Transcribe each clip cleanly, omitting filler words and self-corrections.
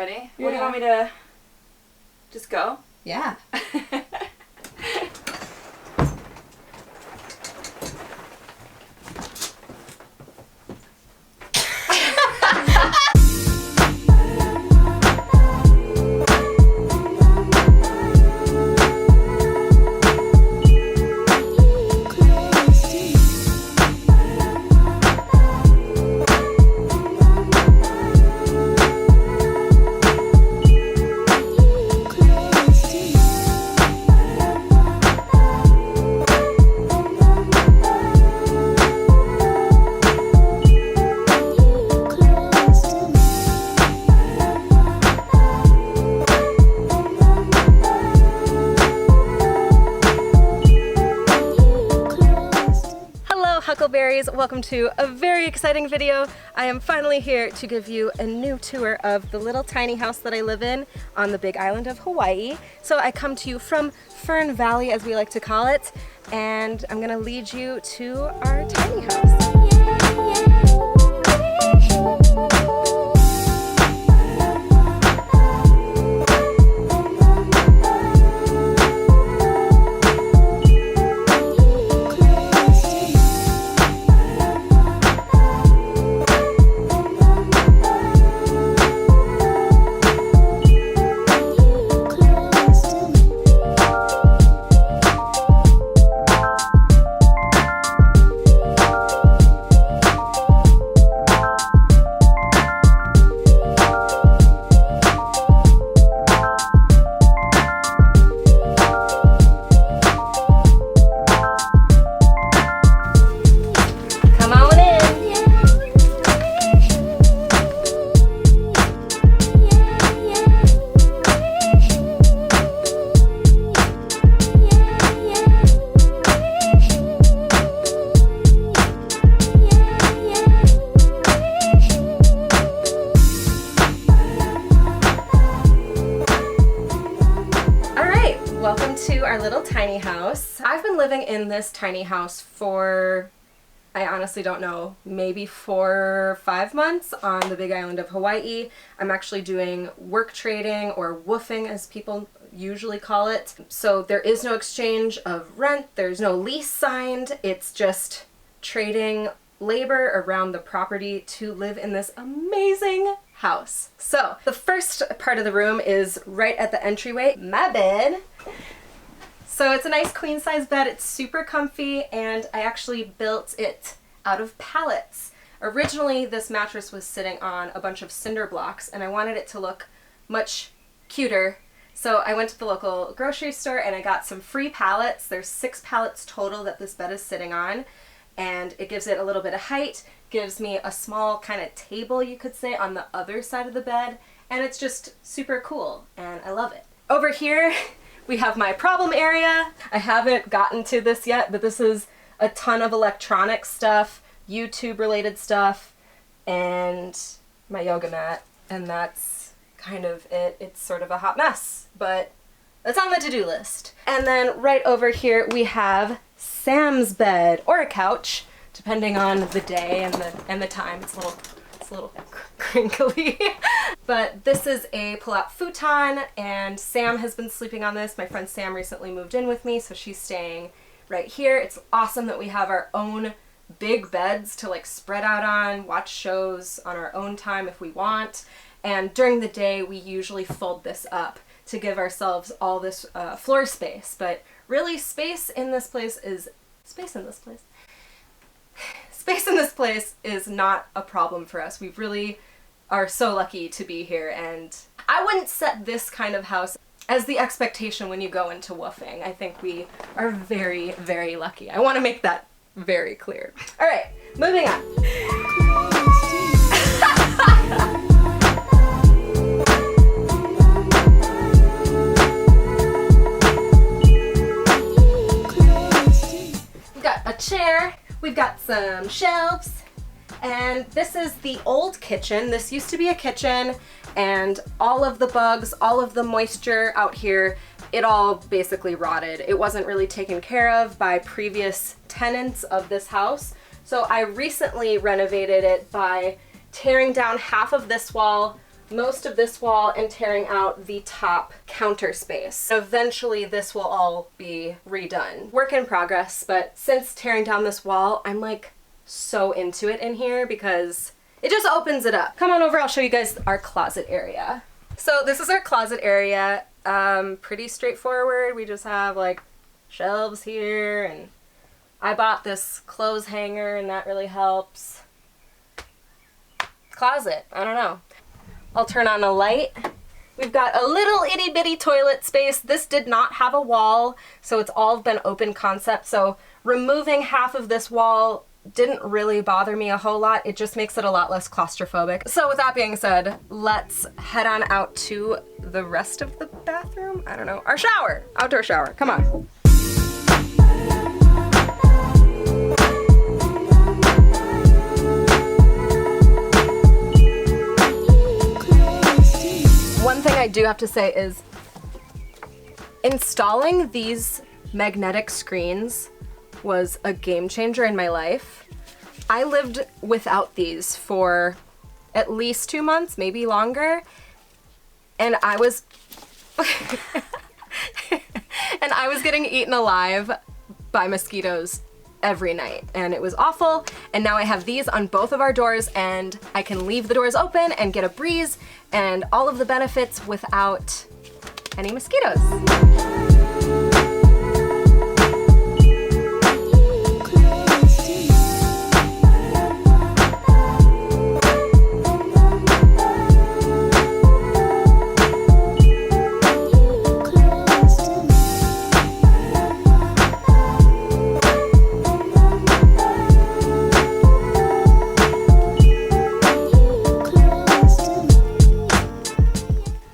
Ready? Yeah. What do you want me to just go? Yeah. Huckleberries, welcome to a very exciting video. I am finally here to give you a new tour of the little tiny house that I live in on the big island of Hawaii. So I come to you from Fern Valley, as we like to call it, and I'm gonna lead you to our tiny house. Welcome to our little tiny house. I've been living in this tiny house for, I honestly don't know, maybe 4 or 5 months on the big island of Hawaii. I'm actually doing work trading, or woofing as people usually call it. So there is no exchange of rent, there's no lease signed, it's just trading labor around the property to live in this amazing house. So the first part of the room is right at the entryway, my bed. So it's a nice queen size bed, it's super comfy, and I actually built it out of pallets. Originally this mattress was sitting on a bunch of cinder blocks and I wanted it to look much cuter. So I went to the local grocery store and I got some free pallets. There's 6 pallets total that this bed is sitting on, and it gives it a little bit of height, gives me a small kind of table, you could say, on the other side of the bed, and it's just super cool and I love it. Over here we have my problem area. I haven't gotten to this yet, but this is a ton of electronic stuff, YouTube related stuff, and my yoga mat, and that's kind of it. It's sort of a hot mess, but that's on the to-do list. And then right over here we have Sam's bed, or a couch, depending on the day and the time. It's a little crinkly. But this is a pull-out futon, and Sam has been sleeping on this. My friend Sam recently moved in with me, so she's staying right here. It's awesome that we have our own big beds to like spread out on, watch shows on our own time if we want. And during the day we usually fold this up to give ourselves all this floor space. But really, space in this place is not a problem for us. We really are so lucky to be here, and I wouldn't set this kind of house as the expectation when you go into woofing. I think we are very, very lucky. I want to make that very clear. All right, moving on. We've got a chair. We've got some shelves, and this is the old kitchen. This used to be a kitchen, and all of the bugs, all of the moisture out here, it all basically rotted. It wasn't really taken care of by previous tenants of this house. So I recently renovated it by tearing down half of this wall, most of this wall and tearing out the top counter space. Eventually this will all be redone. Work in progress, but since tearing down this wall, I'm like so into it in here because it just opens it up. Come on over, I'll show you guys our closet area. So this is our closet area. Pretty straightforward. We just have like shelves here, and I bought this clothes hanger and that really helps. Closet, I don't know. I'll turn on a light. We've got a little itty bitty toilet space. This did not have a wall, so it's all been open concept. So removing half of this wall didn't really bother me a whole lot. It just makes it a lot less claustrophobic. So with that being said, let's head on out to the rest of the bathroom. I don't know, our shower, outdoor shower, come on. One thing I do have to say is installing these magnetic screens was a game changer in my life. I lived without these for at least 2 months, maybe longer, and I was and I was getting eaten alive by mosquitoes every night, and it was awful. And now I have these on both of our doors, and I can leave the doors open and get a breeze and all of the benefits without any mosquitoes.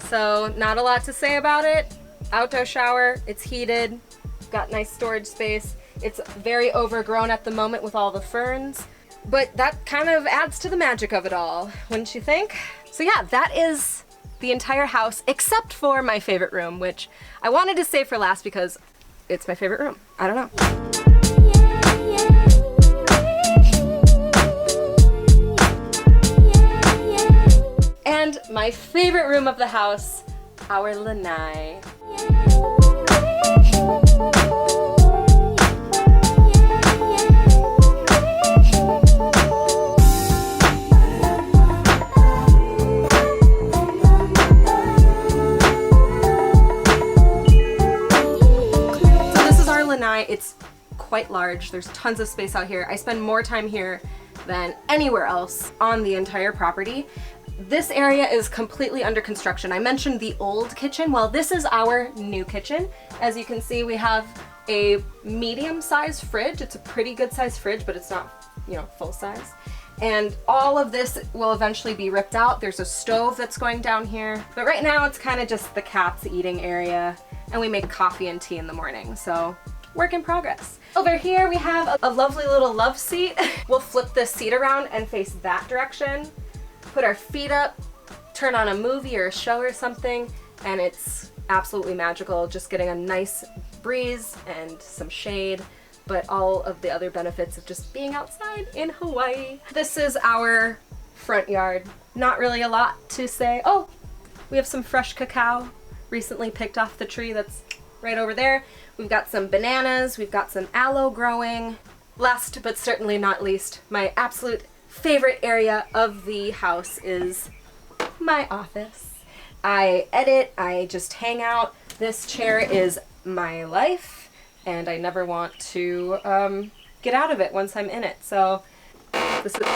So not a lot to say about it. Outdoor shower, it's heated, got nice storage space. It's very overgrown at the moment with all the ferns, but that kind of adds to the magic of it all, wouldn't you think? So yeah, that is the entire house except for my favorite room, which I wanted to save for last because it's my favorite room. I don't know. And my favorite room of the house, our lanai. So this is our lanai. It's quite large. There's tons of space out here. I spend more time here than anywhere else on the entire property. This area is completely under construction. I mentioned the old kitchen. Well, this is our new kitchen. As you can see, we have a medium-sized fridge. It's a pretty good-sized fridge, but it's not, full size. And all of this will eventually be ripped out. There's a stove that's going down here. But right now, it's kind of just the cat's eating area, and we make coffee and tea in the morning, so work in progress. Over here, we have a lovely little love seat. We'll flip this seat around and face that direction. Put our feet up, turn on a movie or a show or something, and it's absolutely magical. Just getting a nice breeze and some shade, but all of the other benefits of just being outside in Hawaii. This is our front yard. Not really a lot to say. Oh, we have some fresh cacao recently picked off the tree that's right over there. We've got some bananas, we've got some aloe growing. Last but certainly not least, my absolute favorite area of the house is my office. I edit, I just hang out. This chair is my life, and I never want to get out of it once I'm in it. So this is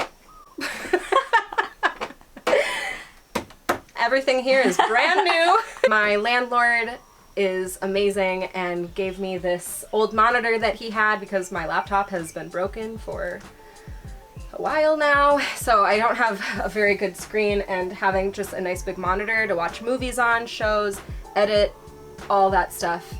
everything here is brand new. My landlord is amazing and gave me this old monitor that he had because my laptop has been broken for a while now, so I don't have a very good screen, and having just a nice big monitor to watch movies on, shows, edit, all that stuff.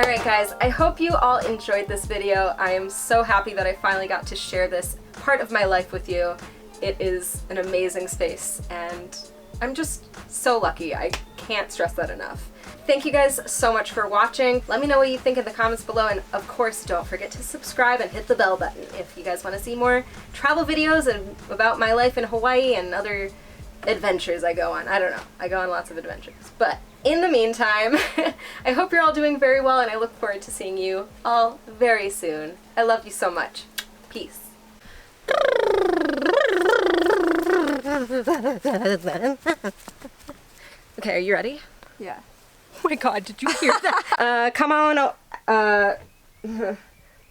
Alright guys, I hope you all enjoyed this video. I am so happy that I finally got to share this part of my life with you. It is an amazing space and I'm just so lucky. I can't stress that enough. Thank you guys so much for watching. Let me know what you think in the comments below, and of course don't forget to subscribe and hit the bell button if you guys want to see more travel videos and about my life in Hawaii and other adventures I go on. I don't know. I go on lots of adventures. But in the meantime, I hope you're all doing very well and I look forward to seeing you all very soon. I love you so much. Peace. Okay, are you ready? Yeah. Oh my god, did you hear that? Come on, You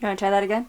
wanna try that again?